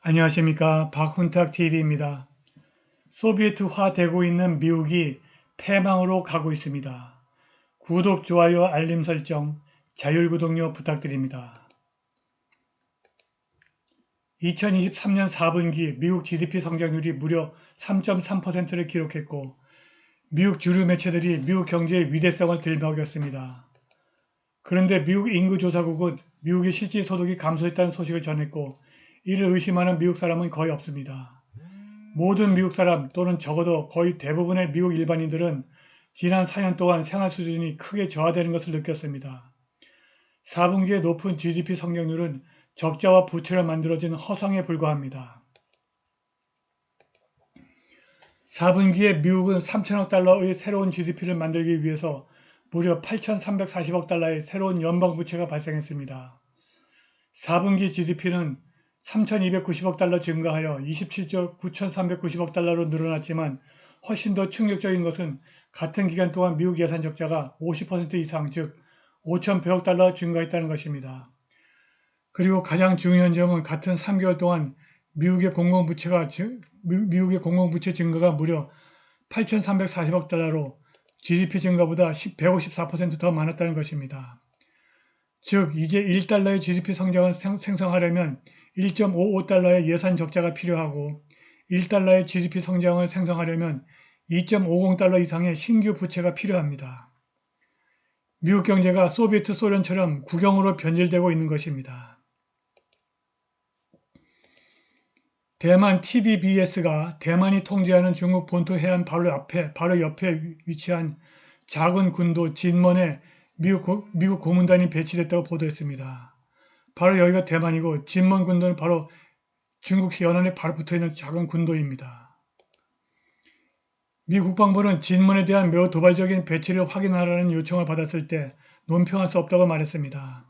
안녕하십니까. 박훈탁TV입니다. 소비에트화되고 있는 미국이 패망으로 가고 있습니다. 구독, 좋아요, 알림 설정, 자율구독료 부탁드립니다. 2023년 4분기 미국 GDP 성장률이 무려 3.3%를 기록했고 미국 주류 매체들이 미국 경제의 위대성을 들먹였습니다. 그런데 미국 인구조사국은 미국의 실질 소득이 감소했다는 소식을 전했고 이를 의심하는 미국 사람은 거의 없습니다. 모든 미국 사람 또는 적어도 거의 대부분의 미국 일반인들은 지난 4년 동안 생활 수준이 크게 저하되는 것을 느꼈습니다. 4분기의 높은 GDP 성장률은 적자와 부채로 만들어진 허상에 불과합니다. 4분기에 미국은 3천억 달러의 새로운 GDP를 만들기 위해서 무려 8,340억 달러의 새로운 연방 부채가 발생했습니다. 4분기 GDP는 3,290억 달러 증가하여 27조 9,390억 달러로 늘어났지만 훨씬 더 충격적인 것은 같은 기간 동안 미국 예산 적자가 50% 이상 즉 5,100억 달러 증가했다는 것입니다. 그리고 가장 중요한 점은 같은 3개월 동안 미국의 공공부채 증가가 무려 8,340억 달러로 GDP 증가보다 154%더 많았다는 것입니다. 즉 이제 1달러의 GDP 성장을 생성하려면 1.55달러의 예산 적자가 필요하고 1달러의 GDP 성장을 생성하려면 2.50달러 이상의 신규 부채가 필요합니다. 미국 경제가 소비에트 소련처럼 국영으로 변질되고 있는 것입니다. 대만 TVBS가 대만이 통제하는 중국 본토 해안 바로 옆에 위치한 작은 군도 진먼에 미국 고문단이 배치됐다고 보도했습니다. 바로 여기가 대만이고 진먼 군도는 바로 중국 연안에 바로 붙어있는 작은 군도입니다. 미 국방부는 진먼에 대한 매우 도발적인 배치를 확인하라는 요청을 받았을 때 논평할 수 없다고 말했습니다.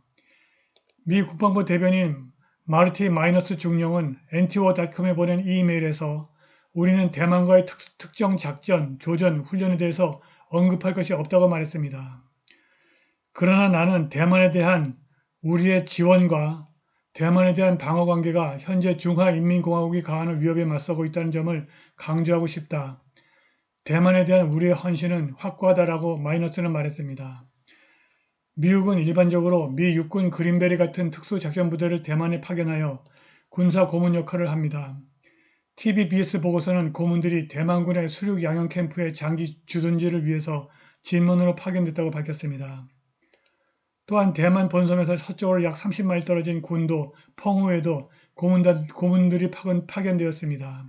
미 국방부 대변인 마르티 마이너스 중령은 NTO.com에 보낸 이메일에서 우리는 대만과의 특정 작전, 교전, 훈련에 대해서 언급할 것이 없다고 말했습니다. 그러나 나는 대만에 대한 우리의 지원과 대만에 대한 방어 관계가 현재 중화인민공화국이 가하는 위협에 맞서고 있다는 점을 강조하고 싶다. 대만에 대한 우리의 헌신은 확고하다라고 마이너스는 말했습니다. 미국은 일반적으로 미 육군 그린베리 같은 특수작전부대를 대만에 파견하여 군사 고문 역할을 합니다. TVBS 보고서는 고문들이 대만군의 수륙 양형 캠프의 장기 주둔지를 위해서 진먼으로 파견됐다고 밝혔습니다. 또한 대만 본섬에서 서쪽으로 약 30마일 떨어진 군도 펑우에도 고문들이 파견되었습니다.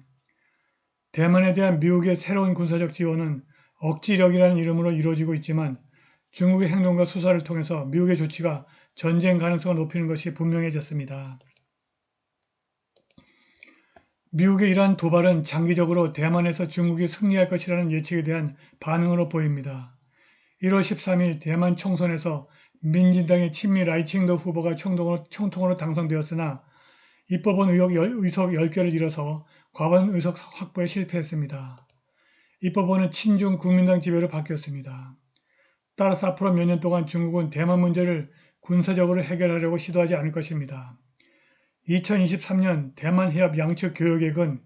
대만에 대한 미국의 새로운 군사적 지원은 억지력이라는 이름으로 이루어지고 있지만 중국의 행동과 수사를 통해서 미국의 조치가 전쟁 가능성을 높이는 것이 분명해졌습니다. 미국의 이러한 도발은 장기적으로 대만에서 중국이 승리할 것이라는 예측에 대한 반응으로 보입니다. 1월 13일 대만 총선에서 민진당의 친미 라이칭더 후보가 총통으로 당선되었으나 입법원 의석 10개를 잃어서 과반 의석 확보에 실패했습니다. 입법원은 친중 국민당 지배로 바뀌었습니다. 따라서 앞으로 몇 년 동안 중국은 대만 문제를 군사적으로 해결하려고 시도하지 않을 것입니다. 2023년 대만 해협 양측 교역액은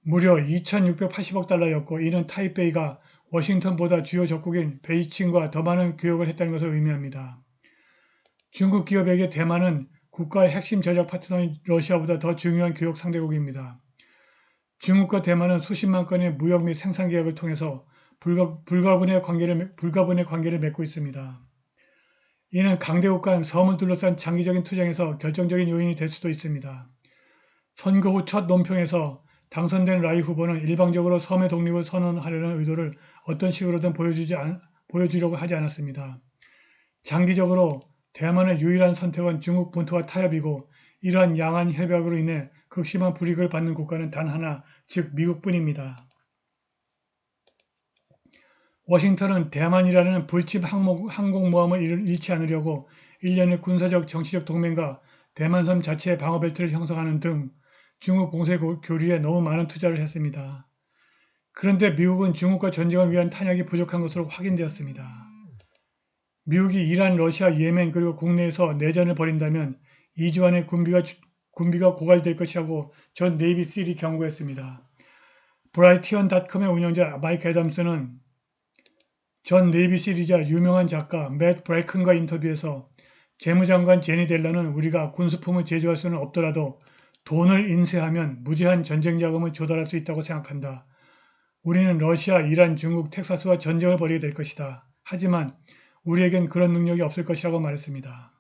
무려 2,680억 달러였고 이는 타이베이가 워싱턴보다 주요 적국인 베이징과 더 많은 교역을 했다는 것을 의미합니다. 중국 기업에게 대만은 국가의 핵심 전략 파트너인 러시아보다 더 중요한 교역 상대국입니다. 중국과 대만은 수십만 건의 무역 및 생산 계약을 통해서 불가분의 관계를 맺고 있습니다. 이는 강대국 간 섬을 둘러싼 장기적인 투쟁에서 결정적인 요인이 될 수도 있습니다. 선거 후 첫 논평에서 당선된 라이 후보는 일방적으로 섬의 독립을 선언하려는 의도를 어떤 식으로든 보여주려고 하지 않았습니다. 장기적으로 대만의 유일한 선택은 중국 본토와 타협이고 이러한 양안 협약으로 인해 극심한 불이익을 받는 국가는 단 하나, 즉 미국뿐입니다. 워싱턴은 대만이라는 불침 항공모함을 잃지 않으려고 일련의 군사적 정치적 동맹과 대만섬 자체의 방어벨트를 형성하는 등 중국 봉쇄 교류에 너무 많은 투자를 했습니다. 그런데 미국은 중국과 전쟁을 위한 탄약이 부족한 것으로 확인되었습니다. 미국이 이란, 러시아, 예멘 그리고 국내에서 내전을 벌인다면 2주 안에 군비가 고갈될 것이라고 전 네이비 실이 경고했습니다. 브라이티언닷컴의 운영자 마이크 애덤스는 전 네이비 실이자 유명한 작가 맷 브래큰과 인터뷰에서 재무장관 제니 델러는 우리가 군수품을 제조할 수는 없더라도 돈을 인쇄하면 무제한 전쟁 자금을 조달할 수 있다고 생각한다. 우리는 러시아, 이란, 중국, 텍사스와 전쟁을 벌이게 될 것이다. 하지만 우리에겐 그런 능력이 없을 것이라고 말했습니다.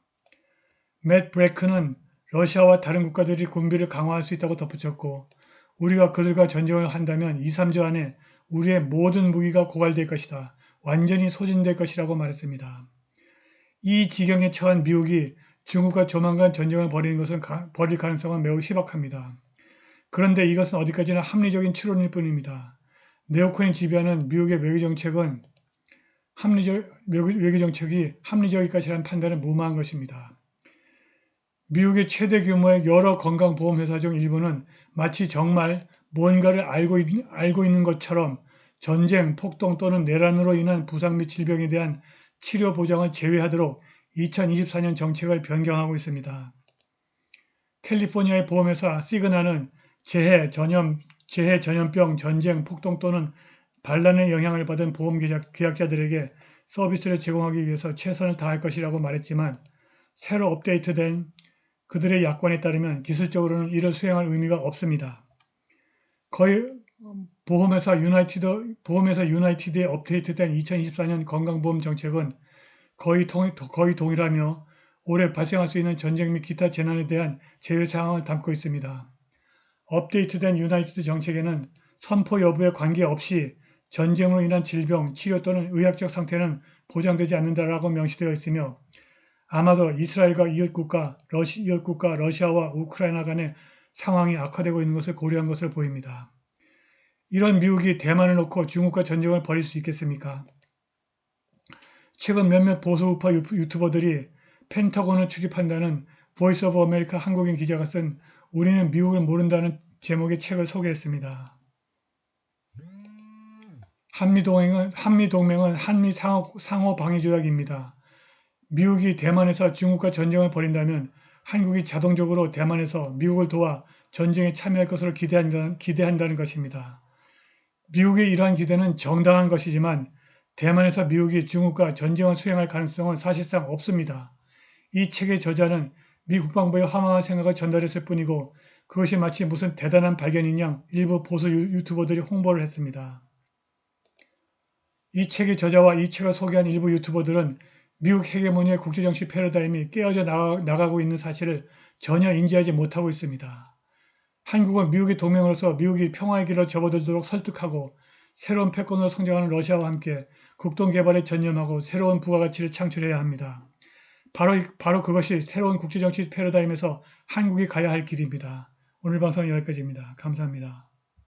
맷 브래큰은 러시아와 다른 국가들이 군비를 강화할 수 있다고 덧붙였고 우리가 그들과 전쟁을 한다면 2, 3주 안에 우리의 모든 무기가 고갈될 것이다. 완전히 소진될 것이라고 말했습니다. 이 지경에 처한 미국이 중국과 조만간 전쟁을 벌일 가능성은 매우 희박합니다. 그런데 이것은 어디까지나 합리적인 추론일 뿐입니다. 네오콘이 지배하는 미국의 외교 정책이 합리적일 것이라는 판단은 무모한 것입니다. 미국의 최대 규모의 여러 건강보험회사 중 일부는 마치 정말 뭔가를 알고 있는 것처럼 전쟁, 폭동 또는 내란으로 인한 부상 및 질병에 대한 치료 보장을 제외하도록 2024년 정책을 변경하고 있습니다. 캘리포니아의 보험회사 시그나는 재해, 전염병, 전쟁, 폭동 또는 반란의 영향을 받은 보험 계약자들에게 서비스를 제공하기 위해서 최선을 다할 것이라고 말했지만 새로 업데이트된 그들의 약관에 따르면 기술적으로는 이를 수행할 의미가 없습니다. 보험회사 유나이티드의 업데이트된 2024년 건강보험 정책은 거의 동일하며 올해 발생할 수 있는 전쟁 및 기타 재난에 대한 제외 사항을 담고 있습니다. 업데이트된 유나이티드 정책에는 선포 여부에 관계없이 전쟁으로 인한 질병, 치료 또는 의학적 상태는 보장되지 않는다라고 명시되어 있으며 아마도 이스라엘과 이웃국가 러시아와 우크라이나 간의 상황이 악화되고 있는 것을 고려한 것으로 보입니다. 이런 미국이 대만을 놓고 중국과 전쟁을 벌일 수 있겠습니까? 최근 몇몇 보수 우파 유튜버들이 펜타곤을 출입한다는 보이스 오브 아메리카 한국인 기자가 쓴 우리는 미국을 모른다는 제목의 책을 소개했습니다. 한미동맹은 한미 상호 방위 조약입니다. 미국이 대만에서 중국과 전쟁을 벌인다면 한국이 자동적으로 대만에서 미국을 도와 전쟁에 참여할 것으로 기대한다는 것입니다. 미국의 이러한 기대는 정당한 것이지만 대만에서 미국이 중국과 전쟁을 수행할 가능성은 사실상 없습니다. 이 책의 저자는 미 국방부의 화망한 생각을 전달했을 뿐이고 그것이 마치 무슨 대단한 발견인 양 일부 보수 유튜버들이 홍보를 했습니다. 이 책의 저자와 이 책을 소개한 일부 유튜버들은 미국 헤게모니의 국제정치 패러다임이 깨어져 나가고 있는 사실을 전혀 인지하지 못하고 있습니다. 한국은 미국의 동맹으로서 미국이 평화의 길로 접어들도록 설득하고 새로운 패권으로 성장하는 러시아와 함께 국동개발에 전념하고 새로운 부가가치를 창출해야 합니다. 바로 그것이 새로운 국제정치 패러다임에서 한국이 가야 할 길입니다. 오늘 방송은 여기까지입니다. 감사합니다.